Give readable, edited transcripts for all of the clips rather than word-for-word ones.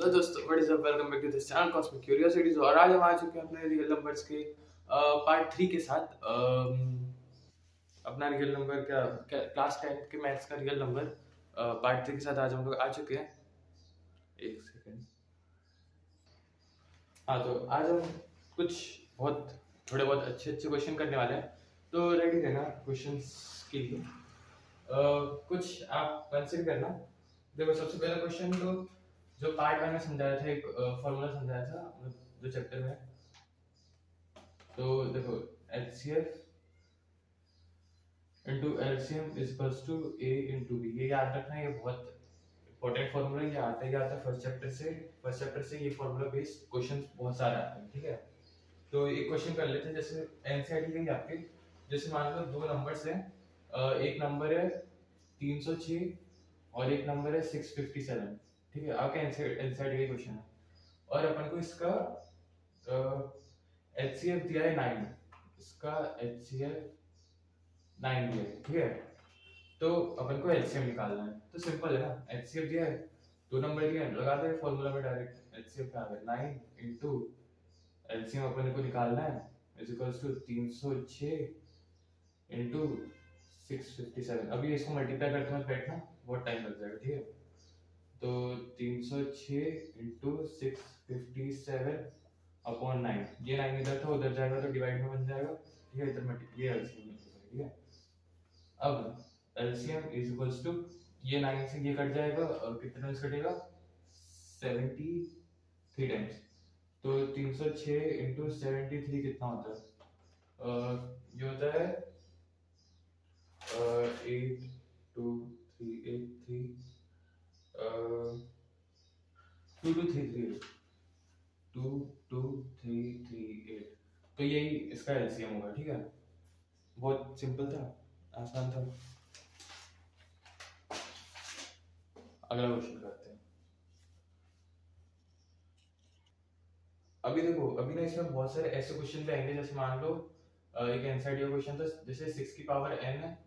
तो दोस्तों what is up, welcome back to this channel cosmic curiosities. और आज हम आ चुके हैं अपने रियल नंबर्स के पार्ट 3 के साथ। अपना रियल नंबर क्या क्लास 10 के मैथ्स का रियल नंबर पार्ट 3 के साथ आज हम लोग आ चुके हैं। एक सेकंड। हाँ, तो आज हम कुछ थोड़े बहुत अच्छे अच्छे क्वेश्चन करने वाले हैं, तो रेडी रहना क्वेश्चंस के लिए। कुछ आप कंसिडर करना। देखो, सबसे पहला क्वेश्चन तो जो पार्ट 1 में समझाया था, एक फॉर्मूला समझाया था मतलब जो चैप्टर में। तो देखो, HCF into LCM is equals to A into B. ये याद रखना, ये बहुत इंपॉर्टेंट फॉर्मूला। ये आता है फर्स्ट चैप्टर से ये फॉर्मूला बेस्ड क्वेश्चन बहुत सारे आते हैं, ठीक है। तो एक क्वेश्चन कर लेते हैं, जैसे एनसीईआरटी के आपके, जैसे मान लो दो नंबर्स हैं, एक नंबर है 306 और एक नंबर है 657, ठीक है। आपका एनसीईआरटी का क्वेश्चन है और अपन को इसका HCF दिया है 9, इसका HCF 9 दिया है, ठीक है। तो अपन को एलसीएम निकालना है, तो सिंपल है ना, HCF दिया है, दो नंबर दिए हैं, लगा दे फॉर्मूला में डायरेक्ट। HCF क्या है 9 इंटू एलसीएम अपन को निकालना है इज इक्वल्स टू 306 इंटू 657। अभी इसको मल्टीप्लाई करते मत बैठना, बहुत टाइम लग जाएगा, ठीक है। तो 306 इंटू 657 अपॉन 9, ये 9 इधर था उधर जाएगा तो डिवाइड में बन जाएगा, ठीक है। इधर ये एलसीएम में, ठीक है। अब एलसीएम इज इक्वल्स टू, ये 9 से ये कट जाएगा और कितने टाइम्स कटेगा 73 टाइम्स। तो 306 इंटू 73 कितना होता है, ये होता है 82338 तो यही इसका एलसीएम होगा, ठीक है। बहुत सिंपल था, आसान था। अगला क्वेश्चन करते हैं। अभी देखो, अभी ना इसमें बहुत सारे ऐसे क्वेश्चन भी आएंगे, जैसे मान लो एक एनसीईआरटी का क्वेश्चन था, जैसे 6 की पावर n है,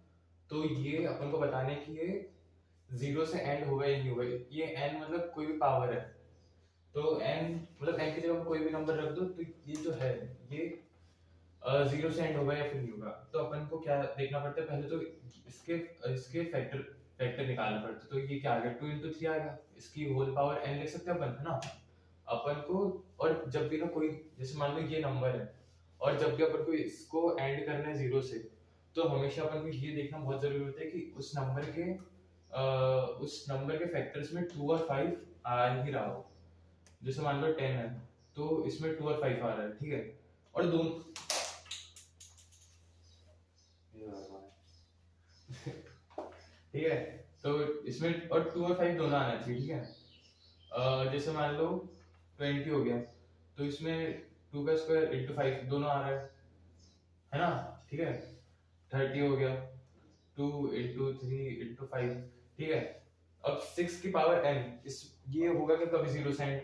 तो ये अपन को बताने की ये 0 से एंड होगा या नहीं होगा। ये n मतलब कोई भी पावर है, तो n मतलब n की जगह कोई भी नंबर रख दो, तो ये जो है ये 0 से एंड होगा या फिर नहीं होगा। तो अपन को क्या देखना पड़ता है, पहले तो इसके इसके फैक्टर निकालना पड़ता है। तो ये क्या आ गया, 2 into 3 आ गया, इसकी होल पावर n लिख सकते हैं अपन, है ना अपन को। और जब भी ना कोई, जैसे मान लो ये नंबर है और जब भी अपन को इसको एंड करना है 0 से, तो हमेशा अपन को ये देखना बहुत जरूरी होता है कि उस नंबर के फैक्टर्स में 2 और 5 आ ही रहा हो। जैसे मान लो 10 है तो इसमें 2 और 5 आ रहा है, ठीक है। और दोनों ठीक है, तो इसमें और 2 और 5 दोनों आना चाहिए, ठीक है। जैसे मान लो 20 हो गया, तो इसमें 2 का स्क्वायर इंटू 5 दोनों आ रहा है ना, ठीक है। 30 हो गया, 2 इंटू 3 इंटू 5, ठीक है। अब 6 की पावर n, इस ये होगा कि कभी 0 से एंड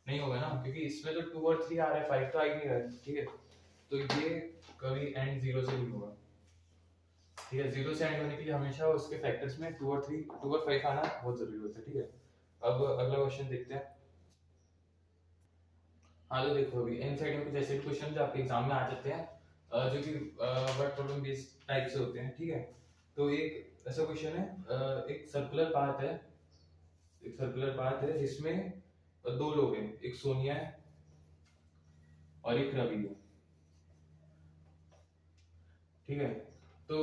नहीं होगा ना, क्योंकि इसमें तो 2 और 3 आ रहा है, 5 तो आ ही नहीं रहा है, ठीक है। तो ये कभी एंड 0 से नहीं होगा, ठीक है। 0 से एंड होने के लिए हमेशा उसके फैक्टर्स में 2 और 5 आना बहुत जरूरी होता है, ठीक है। अब अगला क्वेश्चन देखते हैं। हाँ, तो देखो, अभी एनसीईआरटी में कुछ ऐसे क्वेश्चन जो आपके एग्जाम में आ जाते हैं, जो कि वर्ड प्रॉब्लम बेस्ड टाइप से होते हैं, ठीक है। तो एक ऐसा क्वेश्चन है, एक सर्कुलर पाथ है जिसमें दो लोग हैं, एक सोनिया है और एक रवि है, ठीक है। तो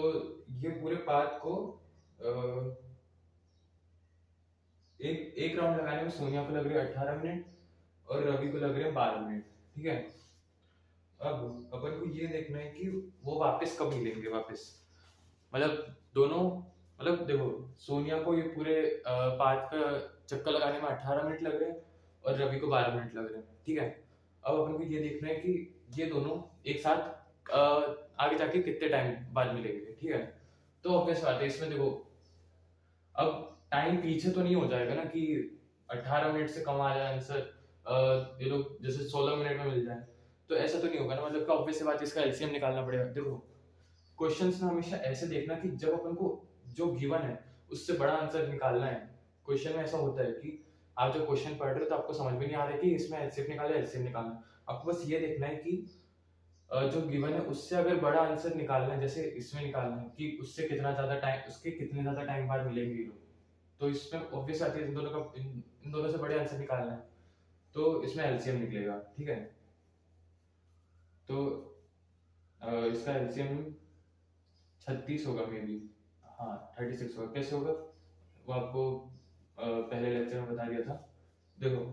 ये पूरे पाथ को एक राउंड लगाने में सोनिया को लग रहे हैं 18 मिनट और रवि को लग रहे हैं 12 मिनट, ठीक है। अब अपन को ये देखना है कि वो वापस कब मिलेंगे, वापस मतलब दोनों, मतलब देखो, सोनिया को ये पूरे पाथ का चक्कर लगाने में 18 मिनट लग रहे हैं और रवि को 12 मिनट लग रहे हैं, ठीक है। अब अपन को ये देखना है कि ये दोनों एक साथ आगे जाके कितने टाइम बाद मिलेंगे, ठीक है। तो ऑब्वियस बात है, इसमें देखो अब टाइम पीछे तो नहीं हो जाएगा ना कि 18 मिनट से कम आ जाए आंसर, ये लोग जैसे 16 मिनट में मिल जाए, तो ऐसा तो नहीं होगा ना। मतलब ऑब्वियस बात है, इसका एलसीएम निकालना पड़ेगा। देखो, क्वेश्चंस में हमेशा ऐसे देखना कि जब अपन को जो गिवन है उससे बड़ा आंसर निकालना है। क्वेश्चन में ऐसा होता है कि आप जब क्वेश्चन पढ़ रहे हो तो आपको समझ में नहीं आ रहा है कि इसमें एलसीएम निकालना है एलसीएम निकालना है। आपको बस ये देखना है कि जो गिवन है उससे अगर बड़ा आंसर निकालना है, जैसे इसमें निकालना है कि उससे कितना ज्यादा टाइम, उसके कितने ज्यादा टाइम बाद मिलेंगे ये लोग, तो इसमें ऑब्वियस आती है इन दोनों का, इन दोनों से बड़े आंसर निकालना है तो इसमें एलसीएम निकलेगा। ठीक है, तो इसका एलसीएम 36 होगा मे बी, हाँ 36 होगा। कैसे होगा वो आपको पहले लेक्चर में बता दिया था। देखो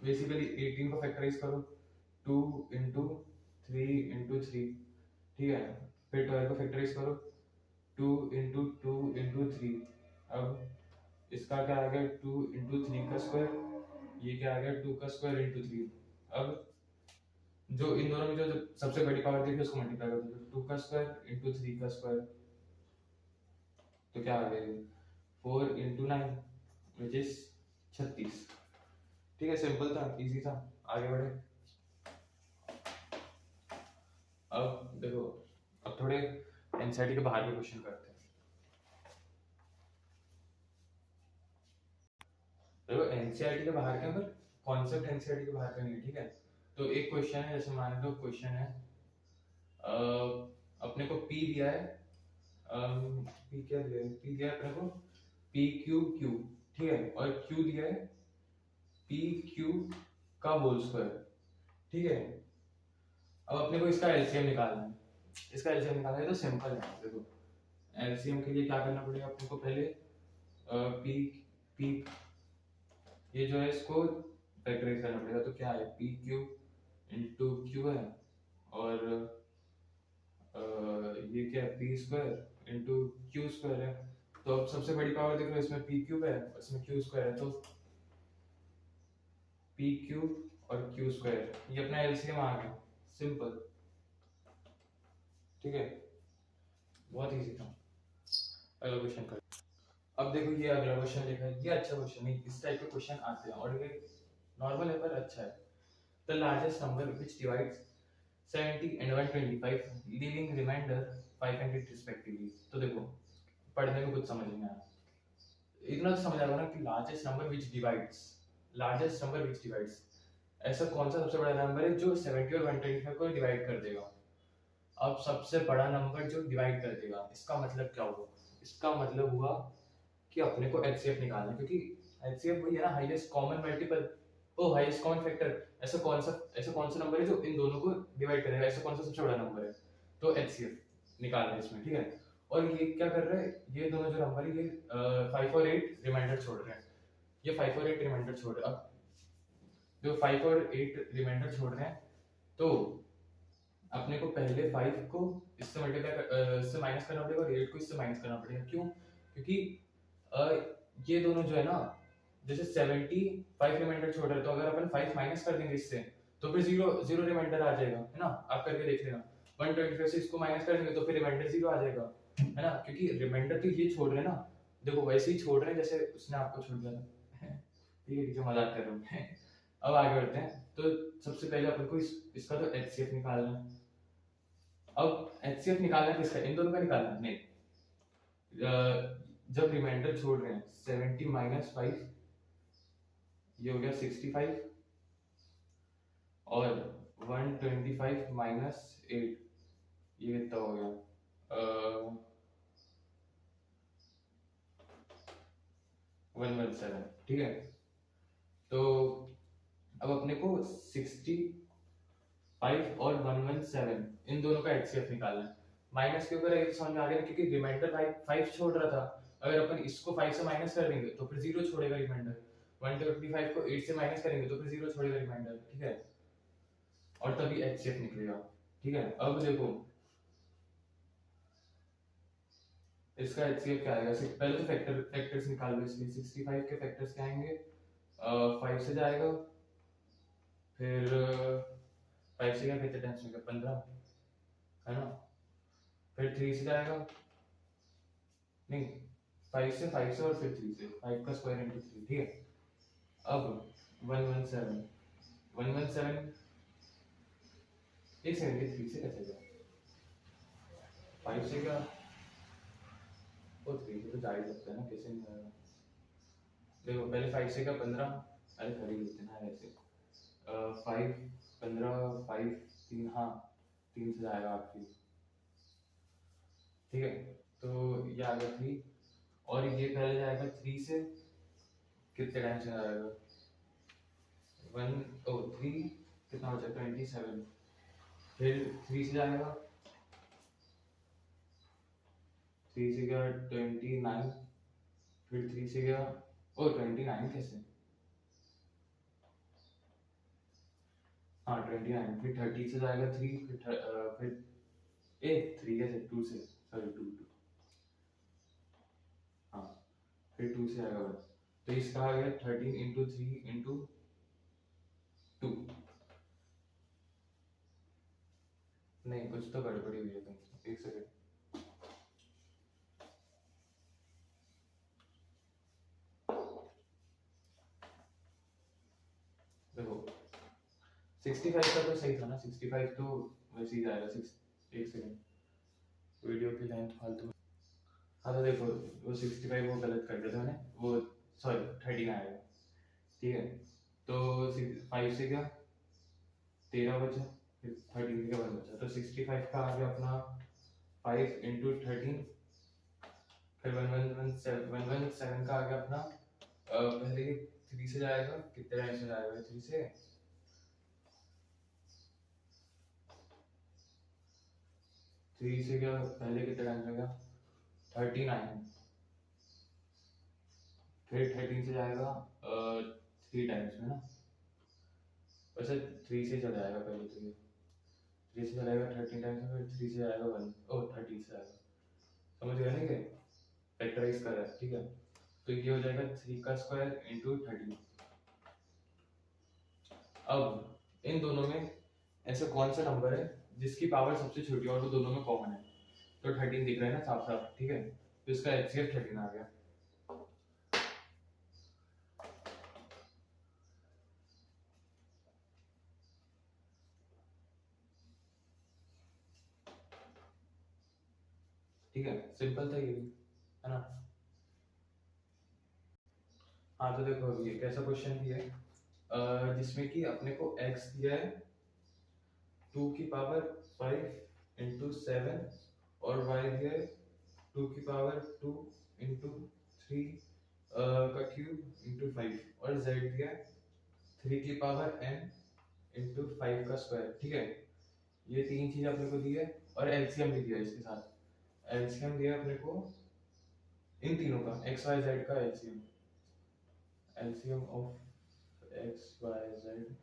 बेसिकली 18 को फैक्टराइज करो 2 इंटू 3 इंटू 3, ठीक है, फिर 12 को फैक्टराइज करो 2 इंटू 2 इंटू 3। अब इसका क्या आ गया 2 इंटू 3 का स्क्वायर, ये क्या आ गया 2 का स्क्वायर इंटू 3। अब जो इन दोनों में जो सबसे बड़ी पावर देखी उसको मल्टीप्लाई कर दो, 2 का स्क्वायर इंटू 3 का स्क्वायर, तो क्या आ गया 4 इंटू 9 विच इज 36। ठीक है, सिंपल था, इजी था, आगे बढ़े। अब देखो, अब थोड़े एनसीईआरटी के बाहर के क्वेश्चन करते हैं। देखो एनसीईआरटी के बाहर के, पर कॉन्सेप्ट एनसीईआरटी के बाहर का नहीं है। ठीक है, तो एक क्वेश्चन है, जैसे मान लो क्वेश्चन है अपने को P दिया है, P क्या दिया है, P दिया है अपने को P Q Q, ठीक है, और Q दिया है P Q का होल स्क्वायर। ठीक है, अब अपने को इसका एलसीएम निकालना है। इसका एलसीएम निकालना है तो सिंपल है, देखो एलसीएम के लिए क्या करना पड़ेगा अपने को, पहले P P ये जो है इसको फैक्टराइज करना पड़ेगा, तो क्या है पी क्यू इंटू क्यू है, और ये क्या है P square into Q square है। तो अब सबसे बड़ी पावर देखो, इसमें पी क्यूब है और इसमें क्यू स्क्वायर है, तो पी क्यूब और क्यू स्क्वायर, ये अपना एलसीएम आ गया, सिंपल। ठीक है, बहुत इजी था। अगला क्वेश्चन कर। अब देखो ये अगला क्वेश्चन देखा है, ये अच्छा क्वेश्चन है, इस टाइप के क्वेश्चन आते हैं और ये नॉर्मल है पर अच्छा है। The largest number which divides 70 and 125, leaving remainder 5 and 8 respectively। तो देखो पढ़ने में कुछ समझ नहीं आया, इतना तो समझ आएगा ना कि largest number which divides, largest number which divides, ऐसा कौन सा सबसे बड़ा नंबर है जो 70 और 125 को डिवाइड कर देगा। अब सबसे बड़ा नंबर जो डिवाइड कर देगा, इसका मतलब क्या हुआ, इसका मतलब हुआ कि अपने को एचसीएफ निकालना है, क्योंकि एचसीएफ वही है ना, हाईएस्ट कॉमन मल्टीपल, ओ हाईएस्ट कॉमन फैक्टर। ऐसा कौन सा नंबर है जो इन दोनों को डिवाइड करेगा, ऐसा कौन सा सबसे बड़ा नंबर है, तो एचसीएफ निकालना है इसमें। ठीक है, और ये क्या कर रहे हैं, ये दोनों जो नंबर है ये 5 और 8 रिमाइंडर छोड़ रहे हैं, ये 5 और 8 रिमाइंडर छोड़ रहे हैं। अब जो 5 और 8 रिमाइंडर छोड़ रहे हैं, तो अपने को पहले 5 को इससे मल्टीप्लाई इससे माइनस करना पड़ेगा और 8 को इससे माइनस करना पड़ेगा। क्यों, क्योंकि ये दोनों जो है ना, जैसे 75 रिमाइंडर छोड़ रहे हैं, तो अगर अपन 5 माइनस कर देंगे इससे तो फिर जीरो रिमाइंडर आ जाएगा, है ना, आप करके देख लेना। 125 से इसको माइनस करेंगे तो फिर रिमाइंडर 0 आ जाएगा, है ना, क्योंकि रिमाइंडर तो ये छोड़ रहे हैं ना, देखो वैसे ही छोड़ रहे हैं जैसे उसने आपको छोड़ दिया था। ठीक है, जो मजाक कर रहा हूँ। अब आगे बढ़ते हैं, तो सबसे पहले अपन को इसका तो एचसीएफ निकालना है। अब एचसीएफ निकालना किसका, इन दोनों का निकालना नहीं, जब रिमाइंडर छोड़ रहे हैं 70 माइनस 5, ये हो गया 65, और 125 माइनस 8, ये कितना हो गया 117। ठीक है, तो अब अपने को 65 और 117 इन दोनों का एचसीएफ निकालना है। माइनस क्यों करें, ये समझ में आ गया, क्योंकि रिमाइंडर 5 छोड़ रहा था, अगर अपन इसको 5 से माइनस कर देंगे तो फिर 0 छोड़ेगा रिमाइंडर, 125 को 8 से माइनस करेंगे तो फिर 0 छोड़ेगा रिमाइंडर। ठीक है, और तभी एचसीएफ निकलेगा। ठीक है, अब देखो इसका एचसीएफ क्या आएगा, पहले तो फैक्टर्स निकाल लो इसलिए 65 के फैक्टर्स क्या आएंगे, 5 से जाएगा, फिर 5 से क्या कितने टाइम्स में 15, है ना, फिर 3 से जाएगा, नहीं 5 से और फिर 3 से, 5 का स्क्वायर इंटू 3। ठीक है, अब 117 एक सेकंड, 3 से कैसे जाए, 5 से क्या, और 3 से तो जा ही सकता है ना, कैसे नहीं जाएगा, देखो पहले 5 से क्या 15, अरे कर ही लेते ना ऐसे। 5 15 5 3, हाँ 3 से जाएगा आपकी, ठीक है। तो ये आ गया 3, और ये पहले जाएगा 3 से, कितने टाइम से जाएगा 1 ओ 3, कितना बचा 27, फिर 3 से जाएगा, 3 से गया 29, फिर 3 से गया, ओ 29 कैसे, हाँ 29, फिर 30 से जाएगा 3, फिर ए 3 कैसे 2 से, सॉरी 2 2, हाँ फिर 2 से आएगा 1, तो इसका आ गया 13 इंटू 3 इंटू 2, नहीं कुछ तो गड़बड़ी हुई है कहीं, एक सेकंड, देखो 65 का तो सही था ना, 65 तो वैसे ही जाएगा 6, एक सेकंड वीडियो की लेंथ फालतू में, हाँ तो देखो वो 65 वो गलत कर दिया था मैंने, वो सॉरी 13 आएगा, ठीक है। तो 5 से क्या 13 बचा, फिर 13 से क्या 1 बचा, तो 65 का आ गया अपना 5 इंटू 13, फिर 117 का आ गया अपना, पहले 3 से जाएगा, कितने टाइम से जाएगा 3 से, 3 से क्या पहले कितने टाइम से गया 39, फिर 13 से जाएगा 3 टाइम्स में ना, वैसे 3 से चला जाएगा पहले, तो ये 3 से चलाएगा 13 टाइम्स में, फिर 3 से जाएगा 1, ओ 13 से जाएगा, समझ गया ना, कि फैक्टराइज कर रहा है, ठीक है। तो ये हो जाएगा 3 का स्क्वायर इंटू 13। अब इन दोनों में ऐसा कौन सा नंबर है जिसकी पावर सबसे छोटी है और वो दोनों में कॉमन है, तो 13 दिख रहा है ना साफ साफ, ठीक है, तो इसका एचसीएफ 13 आ गया। ठीक है, सिंपल था ये भी, है ना। हाँ तो देखो अभी ये कैसा क्वेश्चन दिया है, जिसमें कि अपने को x दिया है 2 की पावर 5 इंटू 7, और y दिया है 2 की पावर 2 इंटू 3 का क्यूब इंटू 5, और z दिया है 3 की पावर n इंटू 5 का स्क्वायर, ठीक है। ये तीन चीज अपने को दी है, और एलसीएम भी दिया है इसके साथ, एलसीएम दिया है अपने को इन तीनों का, एक्स वाई जेड का LCM, LCM of X Y Z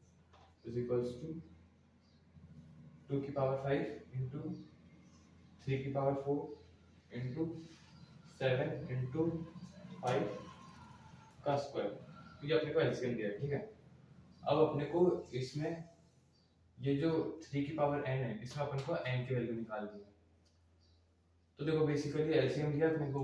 is equals to 2 की पावर 5 इंटू 3 की पावर 4 इंटू 7 इंटू 5 का स्क्वायर, तो ये अपने को एलसीएम दिया है, ठीक है। अब अपने को इसमें ये जो 3 की पावर n है, इसमें अपन को n की वैल्यू निकालनी है, तो देखो बेसिकली एलसीएम दिया अपने को,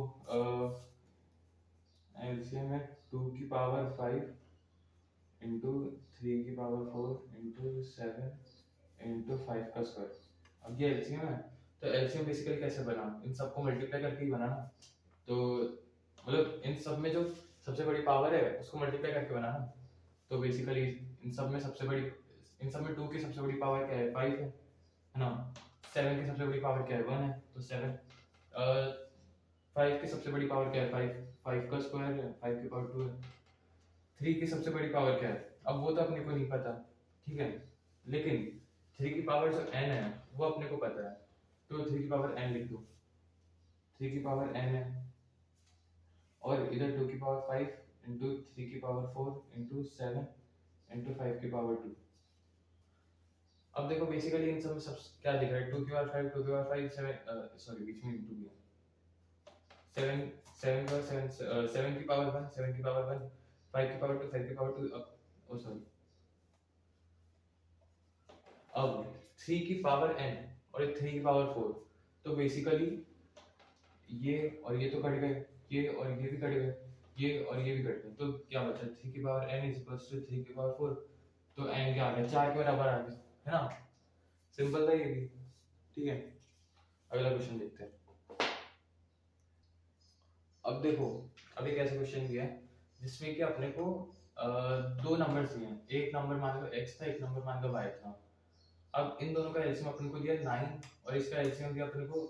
एलसीएम है 2 की पावर 5 इंटू 3 की पावर 4 इंटू 7 इंटू 5 का स्क्वायर। अब ये एलसीएम है, तो एलसीएम बेसिकली कैसे बना, इन सबको मल्टीप्लाई करके ही बना ना, तो मतलब इन सब में जो सबसे बड़ी पावर है उसको मल्टीप्लाई करके बना ना, तो बेसिकली इन सब में सबसे बड़ी, इन सब में 2 की सबसे बड़ी पावर क्या है 5 है ना, 7 की सबसे बड़ी पावर क्या है 1 है, तो 7, 5 की सबसे बड़ी पावर क्या है 5, 5 का स्क्वायर है, 5 की पावर 2 है, 3 की सबसे बड़ी पावर क्या है, अब वो तो अपने को नहीं पता, ठीक है, लेकिन 3 की पावर जो n है वो अपने को पता है, तो 3 की पावर n लिख दो, 3 की पावर n है, और इधर 2 की पावर 5 इंटू 3 की पावर 4 इंटू 7 इंटू 5 की पावर 2। अब देखो बेसिकली इन सब में सब क्या दिख रहा है, 2 की पावर 5 2 की पावर 5 7, सॉरी बीच में 2 है, 7 7 का 7 7 की पावर 1 7 की पावर 1 5 की पावर 2 5 की पावर 2, अब ओ सॉरी, अब 3 की पावर n और 3 की पावर 4, तो बेसिकली ये और ये तो कट गए, ये और ये भी कट गए, ये और ये भी कट गए, तो क्या बचा 3 की power n is equals to 3 की पावर 4, तो n क्या आ गया 4 के बराबर आ गया, है ना, सिंपल था ये भी, ठीक है। अगला क्वेश्चन देखते हैं। अब देखो अब एक ऐसा क्वेश्चन दिया है जिसमें कि अपने को दो नंबर दिए हैं, एक नंबर मान लो x था, एक नंबर मान लो y था। अब इन दोनों का एलसीएम अपने को दिया 9 और इसका एलसीएम दिया अपने को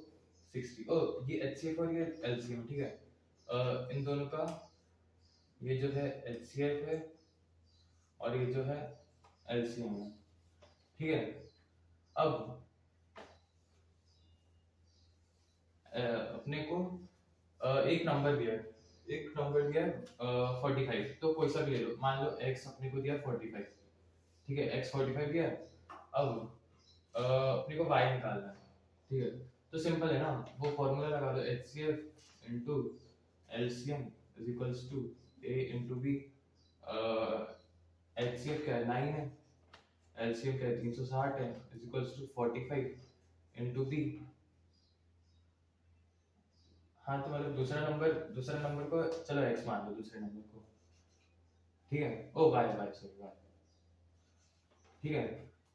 60। ओ ये एचसीएफ और ये एलसीएम, ठीक है। इन दोनों का ये जो है एचसीएफ है और ये जो है एलसीएम है, ठीक है। अब अपने को एक नंबर दिया है, एक नंबर दिया है 45, तो कोई सा भी ले लो, मान लो x अपने को दिया 45, ठीक है, x 45 दिया है। अब अपने को y निकालना है, ठीक है। तो सिंपल है ना, वो फॉर्मूला लगा दो, HCF into LCM is equals to A into B। HCF क्या है 9 है, LCM क्या है 360 है, is equals to 45 into B। हाँ तो मतलब दूसरा नंबर को चलो x मान लो, दूसरे नंबर को, ठीक है। ओ y सॉरी y, ठीक है,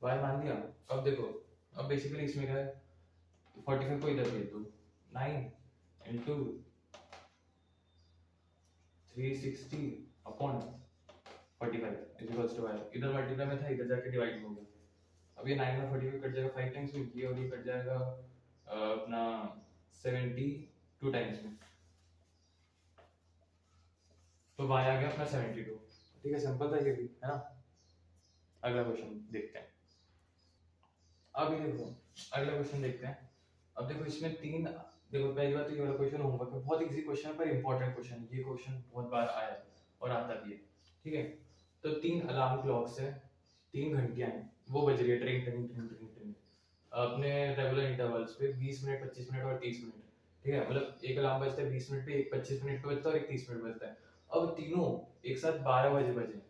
y मान दिया। अब देखो, अब बेसिकली इसमें क्या है, 45 को इधर भेज दो, 9 into 360 upon 45 is equals to y। इधर मल्टीप्लाई में था, इधर जाके डिवाइड हो गया। अब ये 9 में 45 कट जाएगा 5 टाइम्स में, ये और ये कट जाएगा अपना 72 टाइम्स में, तो y आ गया अपना 72, ठीक है। सिंपल था ये भी, है ना। अगला क्वेश्चन देखते हैं। अब ये देखो, अगला क्वेश्चन देखते हैं। अब देखो इसमें तीन, देखो पहली बात तो ये वाला क्वेश्चन होमवर्क है, बहुत इजी क्वेश्चन है पर इंपॉर्टेंट क्वेश्चन। ये क्वेश्चन बहुत बार आया है और आता भी है, ठीक है। तो तीन अलार्म क्लॉक्स है, 3 घंटियां हैं, वो बज रही है ट्रिंग ट्रिंग ट्रिंग ट्रिंग ट्रिंग अपने रेगुलर इंटरवल्स पे 20 मिनट, 25 मिनट और 30 मिनट, ठीक है। मतलब एक अलार्म बजता है 20 मिनट पे, एक 25 मिनट पे बजता है और एक 30 मिनट बजता है। अब तीनों एक साथ 12 बजे बजे,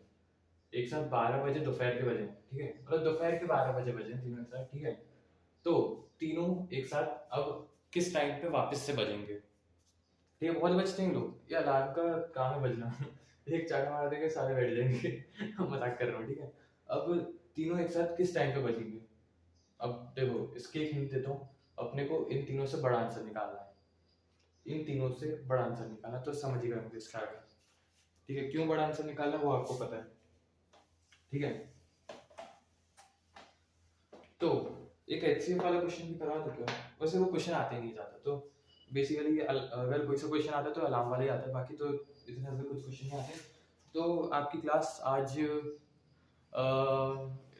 एक साथ 12 बजे दोपहर के बजे, ठीक है। मतलब दोपहर के 12 बजे बजे तीनों एक साथ, ठीक है। तो तीनों एक साथ अब किस टाइम पे वापस से बजेंगे, ठीक है। बहुत बजते हैं लोग, ये अलार्म का काम है बजना एक चाटा मार देंगे सारे बैठ जाएंगे मजाक कर रहा हूँ, ठीक है। अब तीनों एक साथ किस टाइम पे बजेंगे। अब देखो इसके एक हिंट देता हूँ, अपने को इन तीनों से बड़ा आंसर निकालना है, इन तीनों से बड़ा आंसर निकालना, तो समझिएगा मुझे इसका आगे, ठीक है। क्यों बड़ा आंसर निकालना वो आपको पता है, ठीक है। तो एक एचसीएफ वाला क्वेश्चन भी करवा दो क्या, वैसे वो क्वेश्चन आते ही नहीं जाता, तो बेसिकली अगर कोई सा क्वेश्चन आता है तो अलार्म वाले आता है, बाकी तो इतने ज्यादा कुछ क्वेश्चन नहीं आते। तो आपकी क्लास आज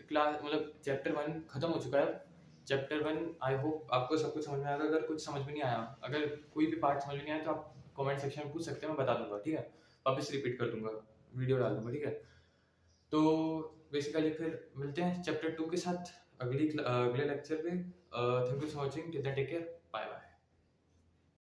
क्लास मतलब चैप्टर 1 खत्म हो चुका है। चैप्टर 1 आई होप आपको सब कुछ समझ में आएगा। अगर कुछ समझ में नहीं आया, अगर कोई भी पार्ट समझ में नहीं आया तो आप कमेंट सेक्शन में पूछ सकते हैं, मैं बता दूंगा, ठीक है। वापस रिपीट कर दूंगा, वीडियो डाल दूंगा, ठीक है। तो बेसिकली फिर मिलते हैं चैप्टर 2 के साथ अगले लेक्चर पे। Thank you for watching, take care, bye bye.